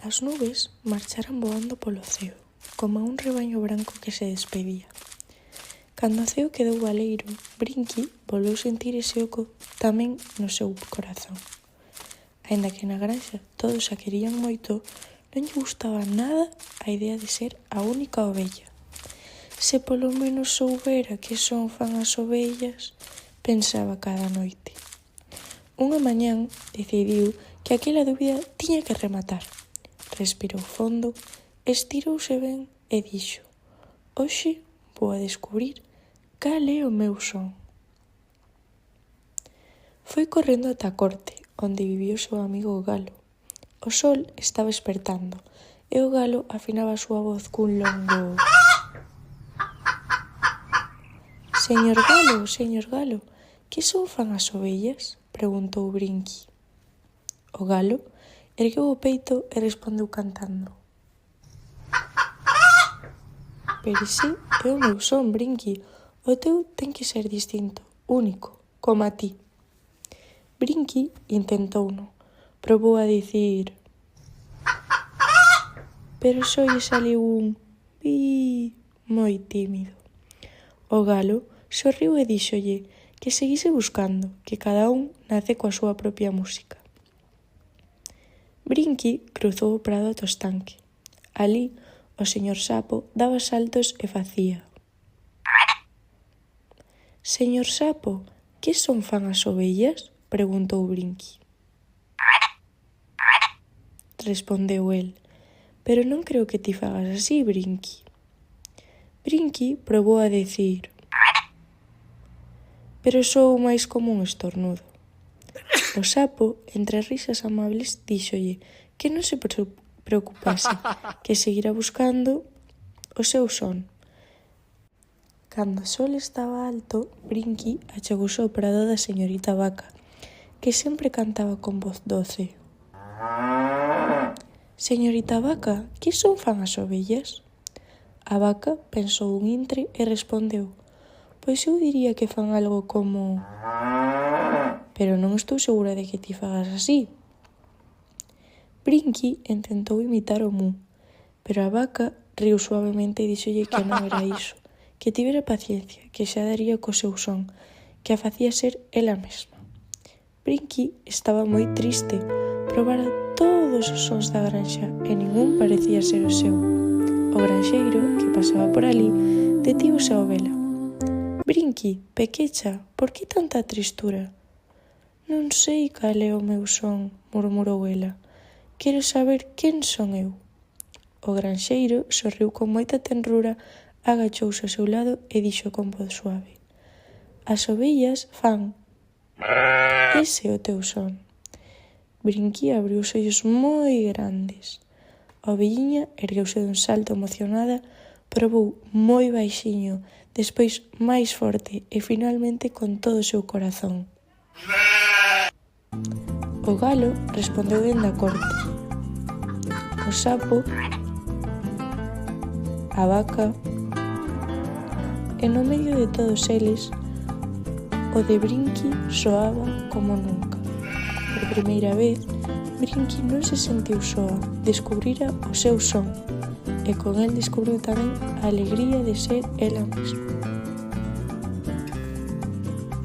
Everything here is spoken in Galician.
As nubes marcharan voando polo ceo, como un rebaño branco que se despedía. Cando o ceo quedou baleiro, Brinqui volveu sentir ese oco tamén no seu corazón. Aínda que na granxa todos a querían moito, non lle gustaba nada a idea de ser a única ovella. Se polo menos soubera que son fan as ovellas, pensaba cada noite. Unha mañán decidiu que aquela dúbida tiña que rematar. Respirou fondo, estirouse ben e dixo: «Hoxe vou a descubrir cal é o meu son». Foi correndo ata a corte, onde vivía o seu amigo o galo. O sol estaba espertando e o galo afinaba a súa voz cun longo: Señor galo, que son fan as ovellas?» preguntou Brinqui. O galo ergueu o peito e respondeu cantando: «Pero ese é o meu son, Brinqui. O teu ten que ser distinto, único, como a ti». Brinqui intentouno. Probou a dicir, pero só lle saliu un pi moi tímido. O galo sorriu e díxolle que seguise buscando, que cada un nace coa súa propia música. Brinqui cruzou o prado ata o estanque. Alí, o señor Sapo daba saltos e facía: «Señor Sapo, que son fan as ovellas?» preguntou Brinqui. Respondeu el: «Pero non creo que ti fagas así, Brinqui». Brinqui probou a dicir, pero sou máis como un estornudo. O sapo, entre risas amables, díxolle que non se preocupase, que seguira buscando o seu son. Cando o sol estaba alto, Brinqui achegouse ao prado da señorita Vaca, que sempre cantaba con voz doce: «Señorita Vaca, que son fan as ovellas?» A vaca pensou un intre e respondeu: «Pois eu diría que fan algo como... pero non estou segura de que ti fagas así». Brinqui intentou imitar o mu, pero a vaca riu suavemente e díxolle que non era iso, que tivera paciencia, que xa daría co seu son, que a facía ser ela mesma. Brinqui estaba moi triste, probara todos os sons da granxa e ningún parecía ser o seu. O granxeiro, que pasaba por ali, detívouse a vela. «Brinqui, pequecha, por que tanta tristura?» «Non sei cal é o meu son», murmurou ela. «Quero saber quen son eu». O granxeiro sorriu con moita tenrura, agachouse ao seu lado e dixo con voz suave: «As ovellas fan. Ese é o teu son». Brinqui abriu os ollos moi grandes. A ovelliña ergueuse dun salto emocionada, probou moi baixiño, despois máis forte e finalmente con todo o seu corazón. O galo respondeu dende a corte. O sapo, a vaca, e no medio de todos eles, o de Brinqui soaba como nunca. Por primeira vez, Brinqui non se sentiu soa, descubrira o seu son, e con el descubriu tamén a alegría de ser ela mesma.